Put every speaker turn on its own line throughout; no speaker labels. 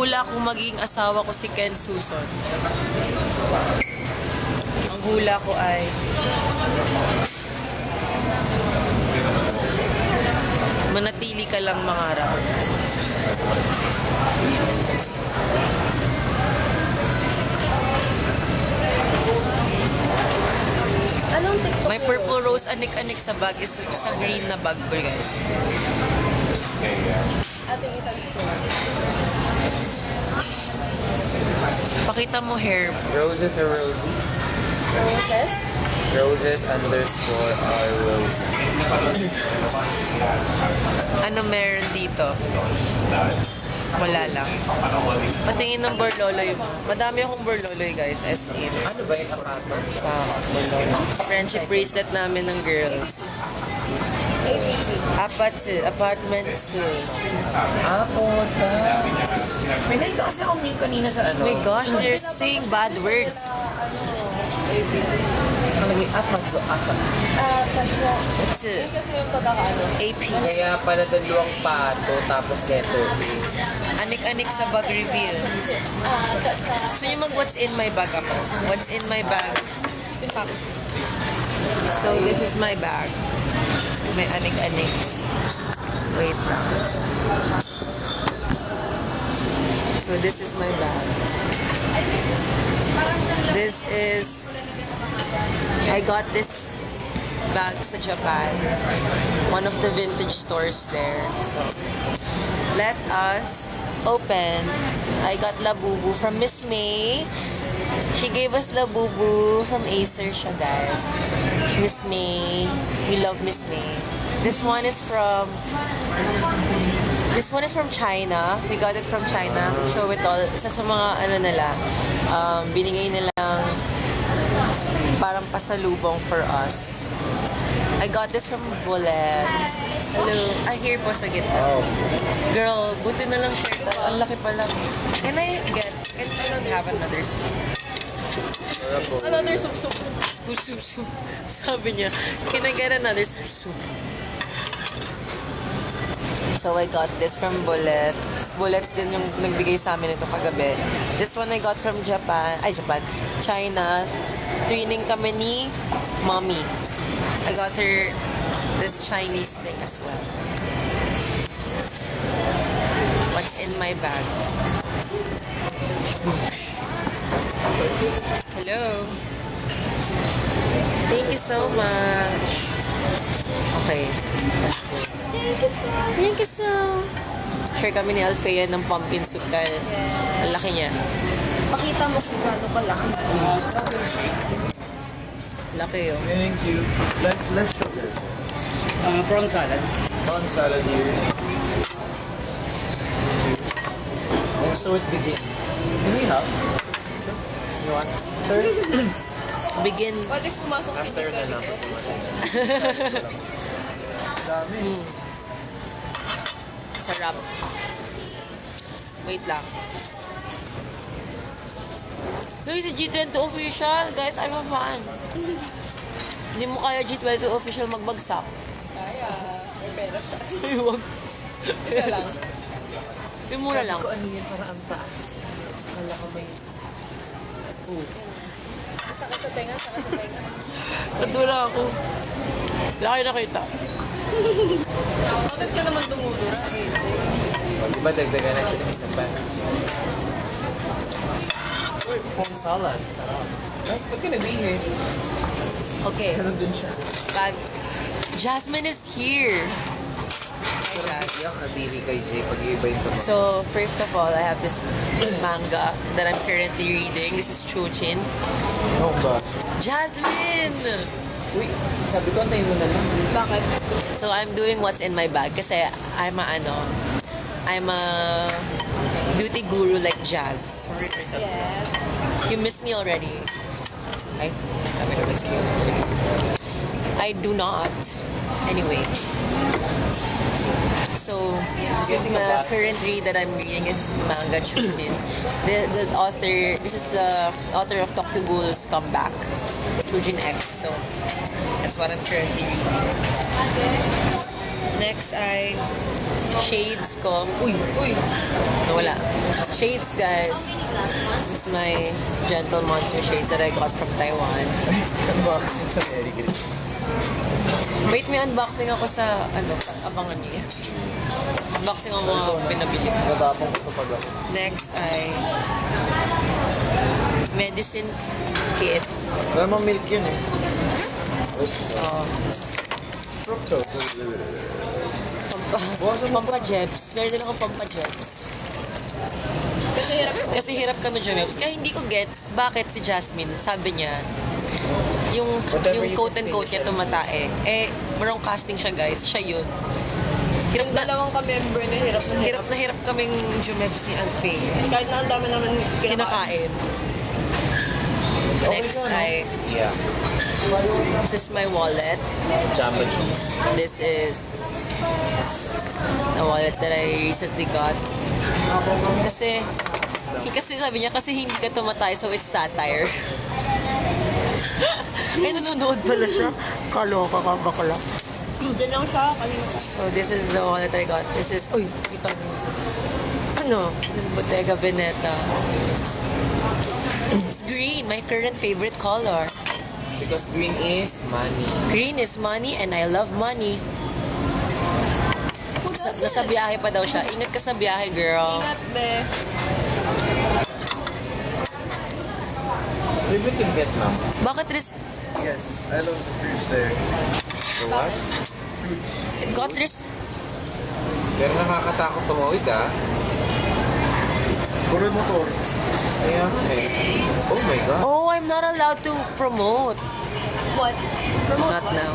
hula kung magiging asawa ko si Ken Suson. Ang hula ko ay manatili ka lang mangarap.
Anong TikTok?
My purple rose anik-anik sa bag is sa green na bag ko, guys.
Ating itanso.
Pakita mo hair.
Roses are rosy.
Roses?
Roses underscore are rosy.
Ano meron dito? Wala lang. Patingin ng burloloy mo. Madami akong burloloy, guys. As in.
Ano ba yung apato?
Friendship bracelet namin ng girls. Apartment 2.
Puta. May nakita kasi akong meme kanina sa ano.
Oh my gosh, they're saying bad words.
Nakalagay apato.
Patsa.
Two.
Yun kasi yung pagkakaano.
AP.
Kaya pala dalawang pato tapos letter A.
Anik-anik sa bag reveal.
Patsa.
Gusto nyo mag what's in my bag ako? What's in my bag? So, this is my bag. May anik-aniks. Wait lang. So, this is my bag. This is... I got this bag sa Japan. One of the vintage stores there. So, let us open. I got Labubu from Miss May. She gave us Labubu from Acer siya, guys. Miss May. We love Miss May. This one is from China. We got it from China. Show it all. Isa sa mga ano nila, binigay nilang parang pasalubong for us. I got this from Bullets. Hello. Here po sa gitna. Girl, buti na lang shirt. Ang laki pala. Can I have another
Another soup.
soup? Sabi niya, can I get another soup? So I got this from Bullets. Bullets din yung nagbigay sa amin ito kagabi. This one I got from China. Twinning kami ni Mommy. I got her this Chinese thing as well. What's in my bag? Hello. Thank you so much. Okay. Thank you so. Share kami ni Alfea ng pumpkin soup dahil ang laki niya.
Pakita mo kung gaano kalaki.
Laki yun.
Thank you. Let's show her.
Prawn salad.
Prawn salad here. And so it begins. Can we have? You want? Third?
Begin.
Pwede pumasok
After na lang. Dami.
Sarap. Wait lang. Guys, si G20 official. Guys, I'm a fan. Hindi mo kaya G20 official magbagsak.
Kaya. May pera pa.
Huwag.
Kaya lang.
Yung mura lang.
Ano yun para ang taas? Akala ko may...
Sakit sa tenga.
Sa dula ako. Laki nakita.
Bakit ka naman dumudura?
Di ba dagdagan natin ng isang bag? Uy, prawn salad. Sarap. Ba't ka nabihis?
Okay.
Meron din siya.
Bag. Jasmine is here.
Sarap iyak kadiri kay Jay pag iiba yung tamang.
So, first of all, I have this manga that I'm currently reading. This is Chujin.
Ano ba?
Jasmine!
Uy, sabi ko antayin mo na lang.
Bakit?
So, I'm doing what's in my bag kasi I'm a beauty guru like Jazz.
Yes.
You miss me already. Ay, kami naman sa'yo. I do not. Anyway. So, this is my current read that I'm reading. This is manga Chujin. This is the author of Tokyo Ghoul's Comeback, Chujin X. So, that's what I'm currently reading. Next, I shades ko. Uy! Nawala. Shades, guys. This is my Gentle Monster shades that I got from Taiwan.
Unboxing sa Mary Grace.
Wait, may unboxing ako sa, abangan niyo yan. Unboxing ako mga pinabili ko.
Natapong ko pag ako.
Next ay medicine kit.
Wala mang milk yun eh.
Oh,
Fructose.
pampajebs. Meron din akong pampajebs. Kasi hirap kami jumebs. Kaya hindi ko gets bakit si Jasmine, sabi niya, yung quote and quote niya tumatae. Marong casting siya, guys. Siya yun.
Yung dalawang ka-member na hirap na hirap.
Hirap na hirap kaming jumebs ni Alfie.
Kahit na ang dami naman kinakain.
Kinakain. Next ay,
Yeah.
this is my wallet.
Jamba juice.
This is the wallet that I recently got. Kasi sabi niya, kasi hindi ka tumatay, so it's satire. Nanonood pala siya. Kaloka ka, bakla.
Doon lang siya, kanina pa.
So this is the wallet I got. This is, kita mo. This is Bottega Veneta. It's green, my current favorite color.
Because green is money.
Green is money and I love money. Nasa biyahe pa daw siya. Ingat ka sa biyahe, girl.
Ingat, be.
Favorite in Vietnam?
Bakit
Yes, I love the fruits there. The what?
got
Pero nakakatakot tumawid ah. Puro motor. Ayan eh. Oh my God.
Oh, I'm not allowed to promote.
What?
Not now.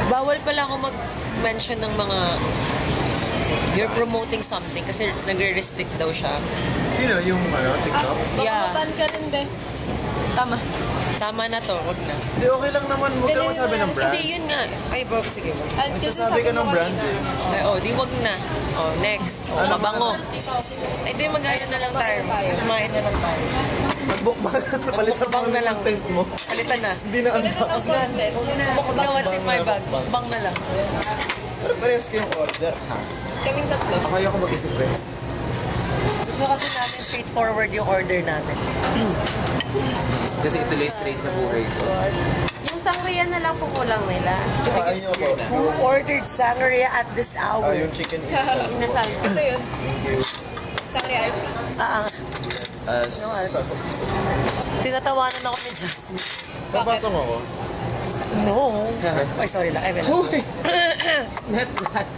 Bawal pala ako mag-mention ng mga you're promoting something kasi nagre-restrict daw siya.
Sino yung TikTok?
Baka
Yeah.
maban ka rin, be. Tama.
Tama na to, wag na.
Hindi, okay lang naman. Huwag ka masabi ng brand.
Hindi, yun nga. Ay, bro, sige.
Kasi
Magsasabi ka
sabi
ng
mo
brand
kanina.
eh.
Ay, di wag na. Next. Mabango. Ay, di, mag-ano na lang tayo. Kumain na lang tayo.
Mag-bookmark na palitan
Mukbang na lang.
content mo.
Palitan na.
Hindi na
Ulit ang
unbox.
content.
Mukbang na, what's in my bag. Mukbang na lang.
Pero parehas kayong order.
Kaming tatlo.
Ako yung mag-isip eh.
Gusto kasi namin straightforward yung order namin.
Kasi ituloy straight sa buhay ko.
Yung sangria na lang po kulang nila.
Kain niyo po.
Who ordered sangria at this hour?
Yung chicken inasal.
Inasal. Ito yun. Sangria ice cream.
Tinatawanan ako ni Jasmine.
Papatong ako.
No. Ay, sorry lang. Ay,
Not that.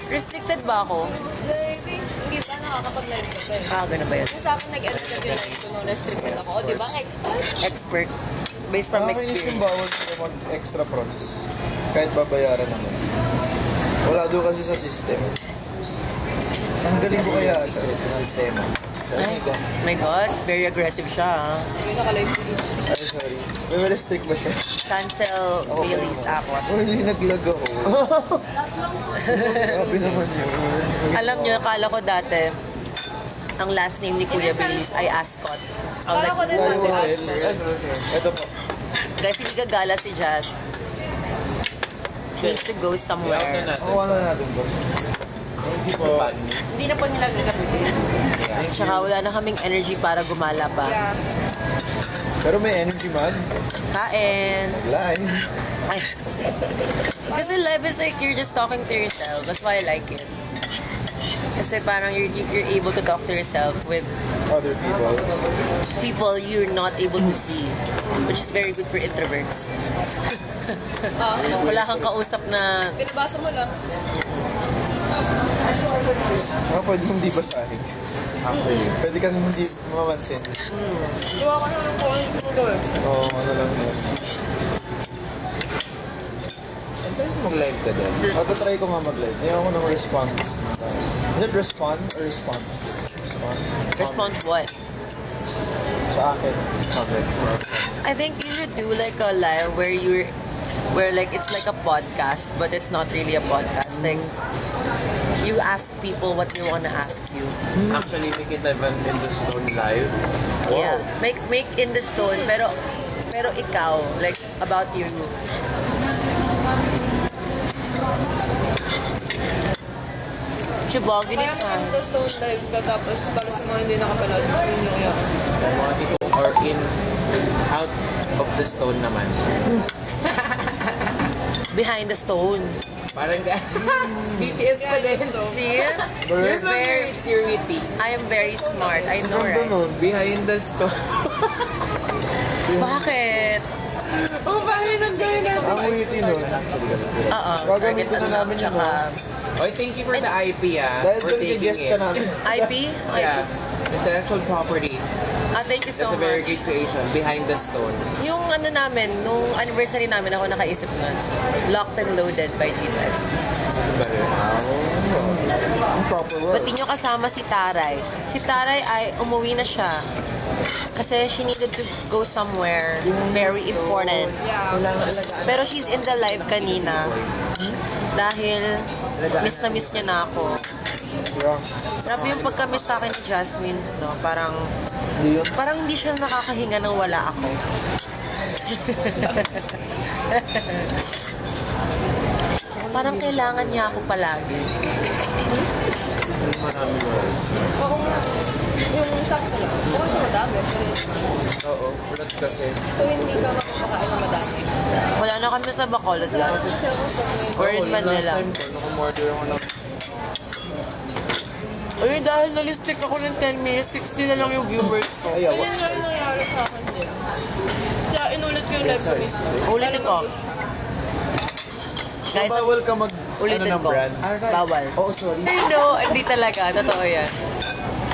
restricted ba ako?
Baby, hindi pa nakakapag-live ka pa eh.
Ganun ba yun?
Yung sa akin nag-edit ka yung live ko nung restricted ako. O, di ba? Expert.
Expert. Based from
Nakakainis yung
experience.
bawal sila mag-extra prawns. Kahit babayaran naman. Wala doon kasi sa system. Ang galing ko kaya siya sa sistema.
Ay, my God. Very aggressive siya. Ha?
Yung naka-live ko.
Ay, sorry. May restrict ba siya?
Cancel Bailey's Aqua.
Oh, hindi naglag ako. Sabi naman yun.
Alam niyo, akala ko dati, ang last name ni Kuya Bailey's ay Ascot. I was
Kala ko
like,
din natin
Well,
ask.
ito po.
guys, hindi gagala si Jazz. She needs to go somewhere.
Ako ano natin to? Hindi po.
Hindi na po nila gagamitin.
Tsaka wala na kaming energy para gumala pa.
Yeah.
Pero may energy man.
Kain.
Live.
Ay. Kasi live is like you're just talking to yourself. That's why I like it. Kasi parang you're able to talk to yourself with
Other people.
people you're not able to see. Which is very good for introverts. Wala kang kausap na
Pinabasa mo lang.
Pwede mong di basahin. Actually, pwede kang hindi mamansin.
Gawa ko na ng phone mo doon.
Oo, ano lang yun.
Mag-live ka din.
Try ko nga mag-live. Ayaw ko ng response. Is it respond or response? Respond?
response what?
Sa akin. Comments.
I think you should do like a live where like it's like a podcast but it's not really a podcast. Like you ask people what they want to ask you.
Actually, make it even in the stone live.
Yeah. Make in the stone pero ikaw like about you. Chibog,
Kaya
it's
mag the stone live ka tapos para sa mga hindi nakapanood, hindi nyo kaya.
Sa mga tipong or in, out of the stone naman.
behind the stone.
Parang BTS pa din.
See?
You're so very witty.
I am very smart. I know, right?
Behind the stone.
Bakit?
Oh, bakit nang gawin natin?
Ang witty nun.
Oo.
Gagamitin na namin yun,
Tsaka,
Oy, thank you for the IP
Dahil
for
doon
taking
i-guest
it.
ka namin.
IP?
Yeah. Intellectual property.
Thank you so
That's a very
much.
great creation. Behind the stone.
Yung ano namin, nung anniversary namin, ako nakaisip nun. Locked and Loaded by G-Test.
Ang proper word.
Ba't di nyo kasama si Taray? Si Taray ay umuwi na siya. Kasi she needed to go somewhere very important. Pero she's in the live kanina. Dahil miss na miss niya na ako. Grabe yung pagka-miss sa akin ni Jasmine, no? Parang hindi siya nakakahinga nang wala ako. Parang kailangan niya ako palagi.
Oo nga. Yung sakto lang. Oo, so madami.
Oo, ulat kasi.
So hindi ka makapakain ng madami.
Wala na kami sa Bacolod last.
Kasi ako sa
Or in Manila.
Last time ko, nakumorder ako ng
Uy, dahil nalistik ako ng 10 minutes, 60 na lang yung viewers ko.
Ayaw.
Ganyan nga yung nangyari sa akin din. Kaya inulit ko yung live ko mismo.
Ulitin ko.
So,
Guys,
bawal ka mag
ulitin
ng
ko.
brands.
Bawal.
Oh, sorry.
No, hindi talaga. Totoo yan.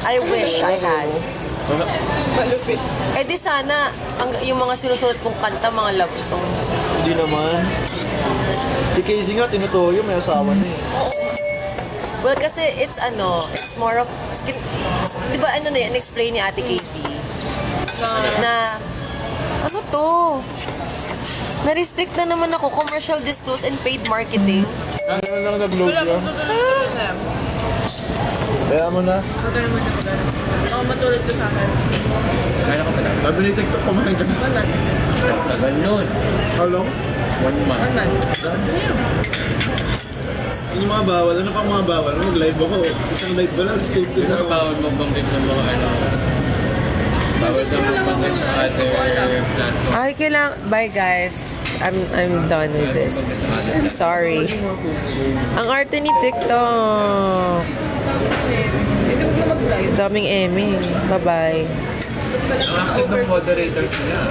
I wish I had.
Malupit.
Eh di sana, yung mga sinusulat kong kanta, mga love song.
Hindi naman. Si Casey nga, tinutuyo, may asawa na eh.
Well, kasi it's more of, di ba ano na yan, explain ni Ate Casey, na, ano to? Na-restrict na naman ako, commercial disclose and paid marketing.
Ano lang nag-load
Wala
siya.
akong tutulog na.
Kaya mo na.
Tutulog mo na. Oo, matulog ko sa akin.
Kaya ko talaga.
Sabi ni TikTok, kumain ka.
Tagal nun.
How long?
1 month.
Yung mga bawal, ano pa mga bawal? Mag-live ako. Isang live ba lang? Stay to
Pero bawal magbanggit ng mga ano. Bawal na magbanggit ng other platform.
Ay, bye guys. I'm done with this. Sorry. Ang arte ni TikTok.
Hindi mo na mag-live.
Daming Emmy. Bye-bye.
Ang active ng moderators nila.